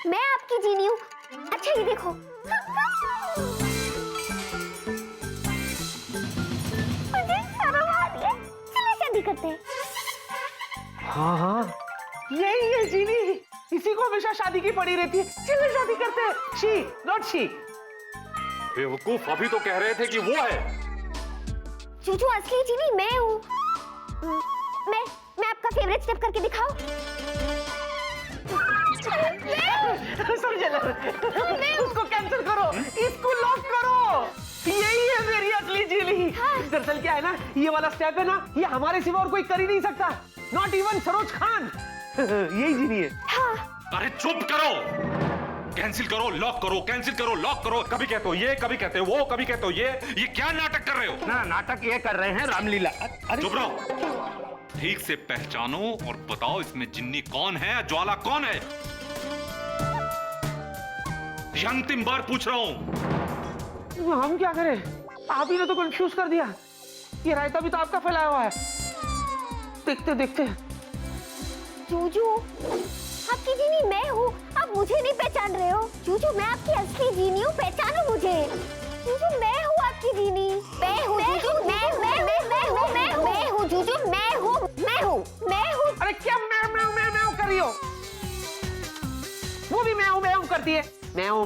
मैं आपकी जीनी हूँ। अच्छा ये देखो। मुझे शर्म आ रही है। चलो शादी करते हैं। हाँ, यही है जीनी। इसी को हमेशा शादी की पड़ी रहती है। चलो शादी करते हैं। She, not she. बेवकूफ, अभी तो कह रहे थे कि वो है। चूचू, असली जीनी मैं हूँ। मैं आपका फेवरेट स्टेप करके दिखाऊं? उसको कैंसिल करो, इसको लॉक करो। यही है मेरी असली जीनी। दरअसल क्या है ना, ये वाला स्टेप है ना, ये हमारे सिवा और कोई कर ही नहीं सकता। Not even Saroj Khan. यही जीनी है। हाँ। अरे चुप करो। कैंसिल करो, लॉक करो, कैंसिल करो, लॉक करो। कभी कहते हो ये, कभी कहते हो वो, कभी कहते हो ये क्या नाटक कर रहे हो? ना, नाटक ये कर रहे हैं रामलीला। चुप रहो। ठीक से पहचानो और बताओ इसमें जिन्नी कौन है, ज्वाला कौन है? ये अंतिम बार पूछ रहा हूं। हम क्या करें? आप ही ने तो कंफ्यूज कर दिया। ये रायता भी तो आपका फैलाया हुआ है। देखते देखते। जूजू, आपकी जीनी मैं हूँ, आप मुझे नहीं पहचान रहे हो। जूजू, मैं आपकी असली जीनी हूँ, पहचानो मुझे। जूजू, मैं हूँ आपकी जीनी। मैं हूँ जूजू, मैं हूँ जूजू, मैं हूँ। अरे क्या मैं कर रही हो? वो भी मैं हूँ करती है। मैं हूँ।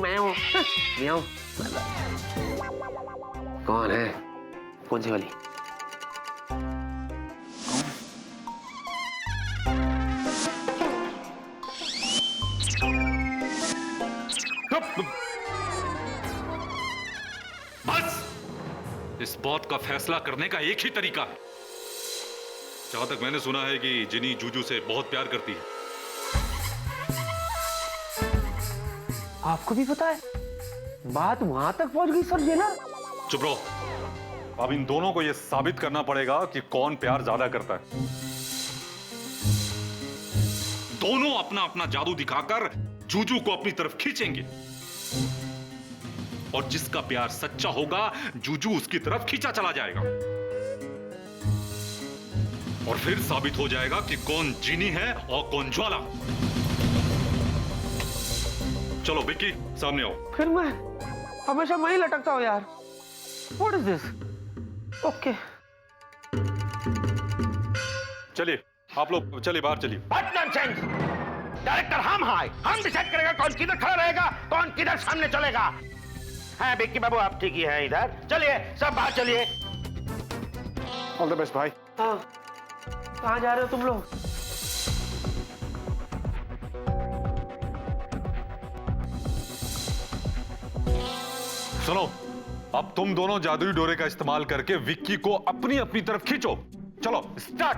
कौन है? कौन सी वाली? बस, इस बात का फैसला करने का एक ही तरीका है। जहां तक मैंने सुना है कि जिनी जूजू से बहुत प्यार करती है। आपको भी पता है? बात वहां तक पहुंच गई सब जेलर। चुप रहो। अब इन दोनों को यह साबित करना पड़ेगा कि कौन प्यार ज्यादा करता है। दोनों अपना अपना जादू दिखाकर जूजू को अपनी तरफ खींचेंगे और जिसका प्यार सच्चा होगा जूजू उसकी तरफ खींचा चला जाएगा और फिर साबित हो जाएगा कि कौन जिनी है और कौन ज्वाला। चलो विक्की, सामने आओ। फिर मैं हमेशा वहीं लटकता हूं यार। What is this? ओके, चलिए आप लोग चलिए बाहर चलिए। डायरेक्टर हम डिसाइड करेगा कौन किधर खड़ा रहेगा, कौन किधर सामने चलेगा। हाँ विक्की बाबू, आप ठीक ही हैं इधर। चलिए सब बाहर चलिए। ऑल द बेस्ट भाई। हाँ, कहाँ जा रहे हो तुम लोग? सुनो, अब तुम दोनों जादुई डोरे का इस्तेमाल करके विक्की को अपनी अपनी तरफ खींचो। चलो start.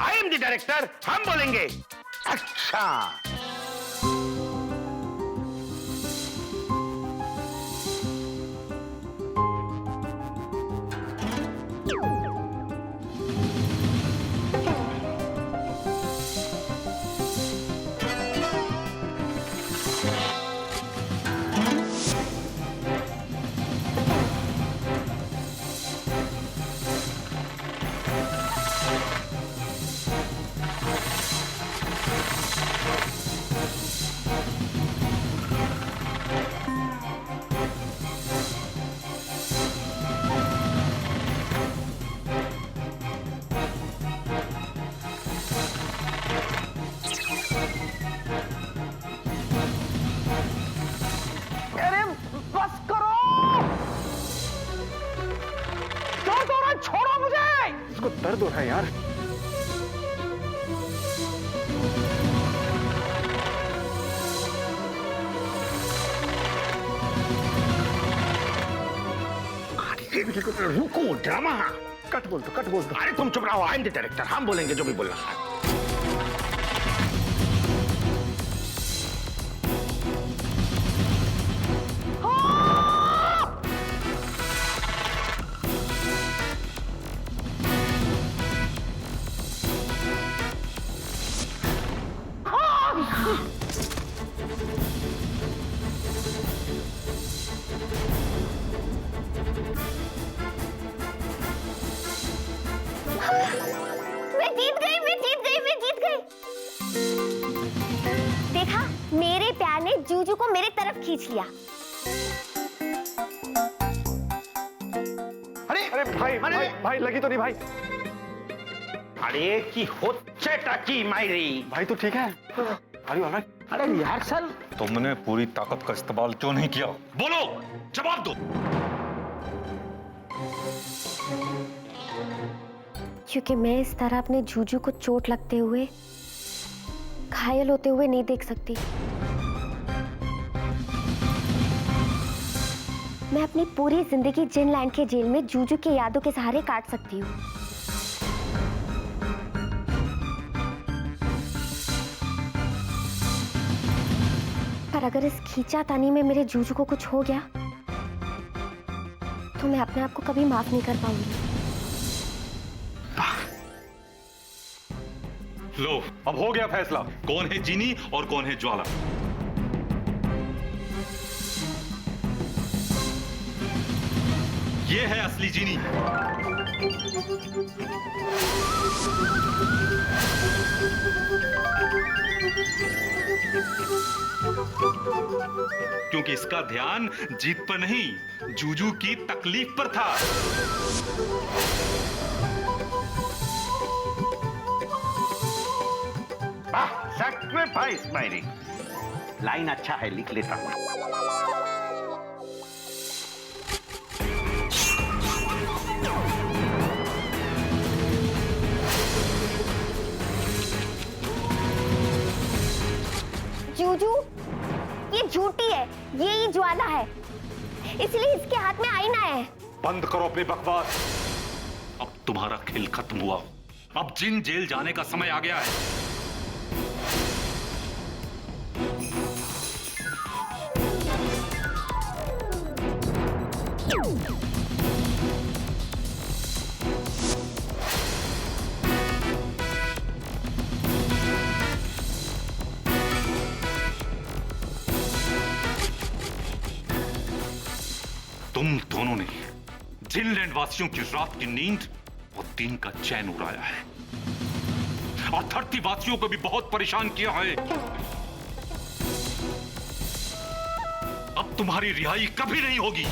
I am the director, हम बोलेंगे। अच्छा, अरे बस करो, क्यों दो रहा? छोड़ो मुझे। इसको दर्द हो रहा है यार। रुको, ड्रामा कट बोल दो। अरे तुम चुप रहो, आई एम द डायरेक्टर, हम बोलेंगे जो भी बोलना है। मैं जीत गई। देखा, मेरे प्यार ने जूजू को मेरी तरफ खींच लिया। अरे भाई लगी तो नहीं भाई? अरे की होच्छे टाकी मायरी। भाई तो ठीक है? अरे यार सर, तुमने पूरी ताकत का इस्तेमाल क्यों नहीं किया? बोलो, जवाब दो। क्योंकि मैं इस तरह अपने जूजू को चोट लगते हुए, घायल होते हुए नहीं देख सकती। मैं अपनी पूरी जिंदगी जिनलैंड के जेल में जूजू की यादों के सहारे काट सकती हूँ। पर अगर इस खींचातानी में मेरे जूजू को कुछ हो गया तो मैं अपने आप को कभी माफ नहीं कर पाऊंगी। लो, अब हो गया फैसला, कौन है जीनी और कौन है ज्वाला। ये है असली जीनी। क्योंकि इसका ध्यान जीत पर नहीं, जूजू की तकलीफ पर था। सैक्रिफाइस मायरी। लाइन अच्छा है, लिख लेता हूं। जूजू, ये झूठी है, ये ही ज्वाला है, इसलिए इसके हाथ में आईना है। बंद करो अपनी बकवास। अब तुम्हारा खेल खत्म हुआ। अब जिन जेल जाने का समय आ गया है। तुम दोनों ने जिनलैंड वासियों की रात की नींद और दिन का चैन उड़ाया है और धरती वासियों को भी बहुत परेशान किया है। अब तुम्हारी रिहाई कभी नहीं होगी।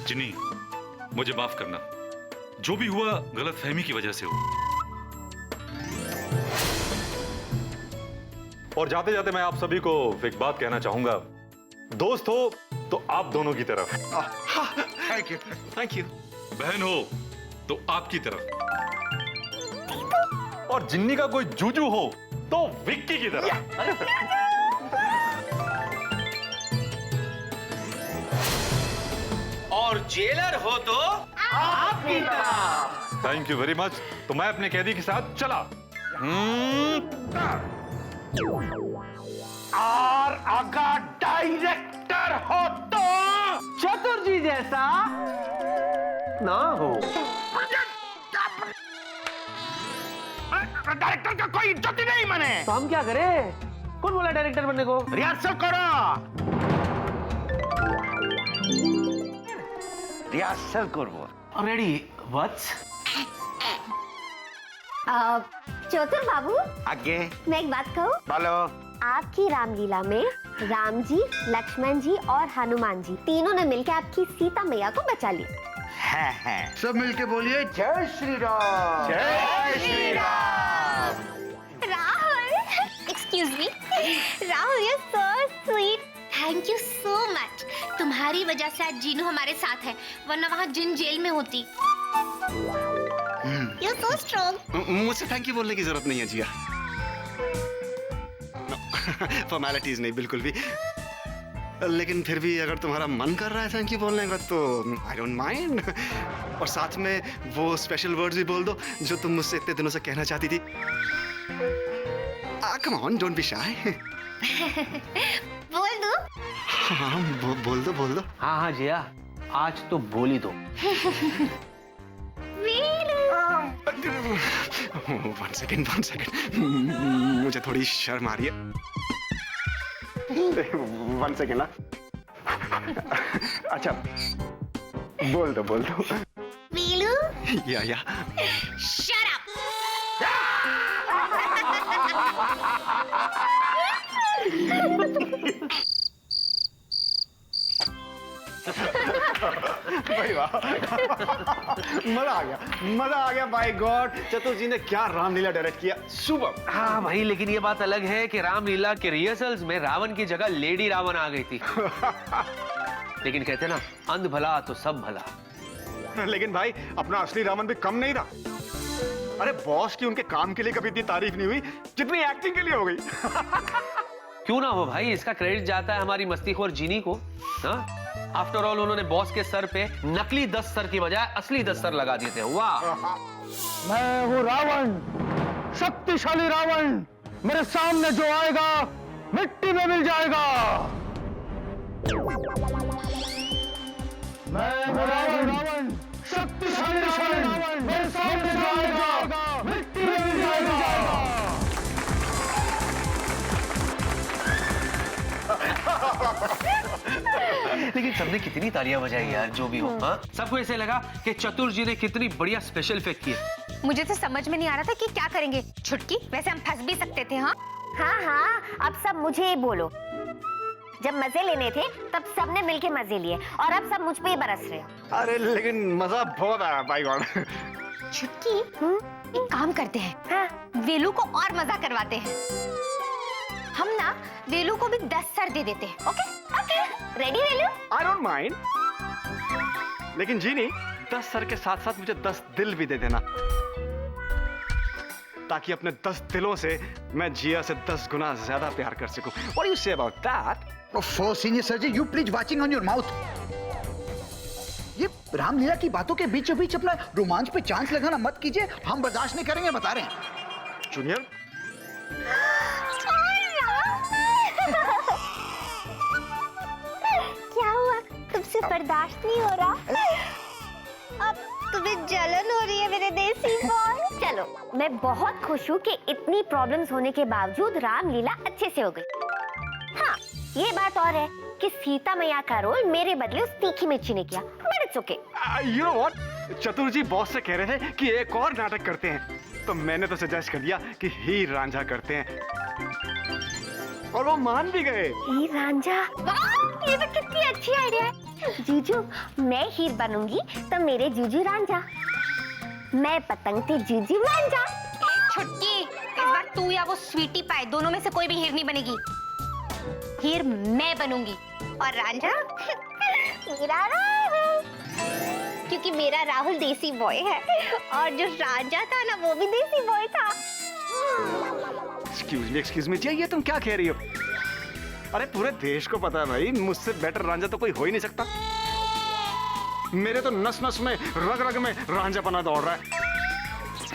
जिनी, मुझे माफ करना, जो भी हुआ गलतफहमी की वजह से हुआ। और जाते जाते मैं आप सभी को एक बात कहना चाहूंगा, दोस्त हो तो आप दोनों की तरफ, थैंक यू, थैंक यू। बहन हो तो आपकी तरफ, और जिन्नी का कोई जूजू हो तो विक्की की तरफ। और जेलर हो तो आपकी तरफ। Thank you very much. तो मैं अपने कैदी के साथ चला। और अगर डायरेक्टर हो तो चतुर जी जैसा ना हो। डायरेक्टर का कोई इज्जत ही नहीं मैंने। तो हम क्या करें? कौन बोला डायरेक्टर बनने को? रिहर्सल करो, रिहर्सल करो। रेडी वत्स। चतुर बाबू, आगे मैं एक बात कहूँ? बोलो। आपकी रामलीला में राम जी, लक्ष्मण जी और हनुमान जी तीनों ने मिलकर आपकी सीता मैया को बचा लिया। है। सब मिलके बोलिए जय श्री राम। जय Shri Ram. Rahul, excuse me, Rahul you so sweet. Thank you so much. तुम्हारी वजह से आज जीनू हमारे साथ है, वरना वहाँ जिन जेल में होती। You so strong. मुझसे थैंक यू बोलने की जरूरत नहीं है जिया। फॉर्मेलिटीज नहीं, बिल्कुल भी। लेकिन फिर भी अगर तुम्हारा मन कर रहा है थैंक यू बोलने का तो आई डोंट माइंड। और साथ में वो स्पेशल वर्ड्स भी बोल दो जो तुम मुझसे इतने दिनों से कहना चाहती थी। Come on, don't be shy. बोल दो। हाँ, बोल दो, बोल दो। हाँ हाँ जिया, आज तो बोल ही दो। वन सेकेंड, मुझे थोड़ी शर्म आ रही है। वन सेकेंड ना। अच्छा, बोल दो। वीलू। या। Shut up! भाई वाह, मजा आ गया भाई गॉड। चतुर जी ने क्या रामलीला डायरेक्ट किया, सुपर। हाँ भाई, लेकिन ये बात अलग है कि रामलीला के रिहर्सल्स में रावण की जगह लेडी रावण आ गई थी। लेकिन कहते ना, अंध भला तो सब भला। लेकिन भाई अपना असली रावण भी कम नहीं था। अरे बॉस की उनके काम के लिए कभी इतनी तारीफ नहीं हुई जितनी एक्टिंग के लिए हो गई। क्यों ना हो भाई, इसका क्रेडिट जाता है हमारी मस्तीखोर जीनी को। हाँ, आफ्टर ऑल उन्होंने बॉस के सर पे नकली 10 सर की बजाय असली 10 सर लगा दिए थे। वाह। मैं हूँ रावण, शक्तिशाली रावण। मेरे सामने जो आएगा मिट्टी में मिल जाएगा। मैं हूँ रावण, शक्तिशाली रावण। मेरे सामने जो आएगा मिट्टी में मिल जाएगा। तुमने कितनी तालियां बजाई यार, जो भी हो। हाँ, सबको ऐसे लगा कि चतुर जी ने कितनी बढ़िया स्पेशल इफेक्ट किए। मुझे तो समझ में नहीं आ रहा था कि क्या करेंगे। छुटकी, वैसे हम फंस भी सकते थे। हाँ हाँ, अब सब मुझे ही बोलो। जब मजे लेने थे तब सबने मिलके मजे लिए और अब सब मुझ पे ही बरस रहे हो। अरे लेकिन मजा बहुत आया बाय गॉड। छुटकी, एक काम करते हैं। हाँ, वेलू को और मजा करवाते हैं। हम ना वेलू को भी 10 सर दे देते हैं। Okay okay, ready Velu? I don't mind, लेकिन जीनी 10 सर के साथ साथ मुझे 10 दिल भी दे देना, ताकि अपने 10 दिलों से मैं जिया से 10 गुना ज्यादा प्यार कर सकूं। What do you say about that? Oh, senior sir जी, you please watching on your mouth. ये रामलीला की बातों के बीचों बीच अपना रोमांच पे चांस लगाना मत कीजिए, हम बर्दाश्त नहीं करेंगे, बता रहे हैं। जूनियर, क्या हुआ? तुमसे बर्दाश्त नहीं हो रहा? अब तुम्हें जलन हो रही है मेरे देसी बॉय। चलो, मैं बहुत खुश हूँ कि इतनी प्रॉब्लम्स होने के बावजूद रामलीला अच्छे से हो गई। हाँ, ये बात और है कि सीता मैया का रोल मेरे बदले उस तीखी मिर्ची ने किया। But it's okay. You know what, चतुर जी बॉस से कह रहे थे कि एक और नाटक करते हैं, तो मैंने तो सजेस्ट कर दिया कि हीर रांझा करते हैं, और वो मान भी गए। हीर रांझा, वाह, ये तो कितनी अच्छी आइडिया है। जूजू, मैं हीर बनूंगी तो मेरे जूजू रांझा, मैं पतंग ते जूजू रांझा। छुटकी, इस बार तू या वो स्वीटी पाए, दोनों में से कोई भी हीर नहीं बनेगी। हीर मैं बनूंगी और रांझा मेरा राहुल, क्योंकि मेरा राहुल देसी बॉय है और जो रांझा था ना वो भी देसी बॉय था। एक्सक्यूज मी, ये तुम क्या कह रही हो? अरे पूरे देश को पता है भाई, मुझसे बेटर रांझा तो कोई हो ही नहीं सकता। मेरे तो नस नस में, रग रग में रांझापना दौड़ रहा है।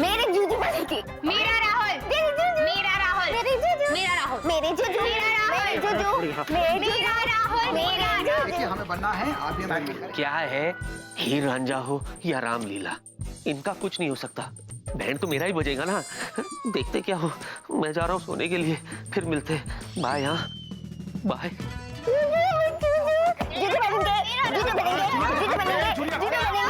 मेरे जूजू बनेगी। मेरा राहुल, मेरा राहुल, मेरे जूजू, मेरा राहुल, मेरे जूजू, मेरा राहुल, मेरा राहुल, मेरा जूजू। देखिए, हमें बनना है, आप भी हमारे लिए करें। क्या है, हीर रांझा हो या रामलीला, इनका कुछ नहीं हो सकता। बैंड तो मेरा ही बजेगा ना। देखते क्या हो, मैं जा रहा हूँ सोने के लिए, फिर मिलते हैं। बाय। हाँ बाय। जूजू बनेंगे, जूजू बनेंगे, जूजू बनेंगे, जूजू बनेंगे।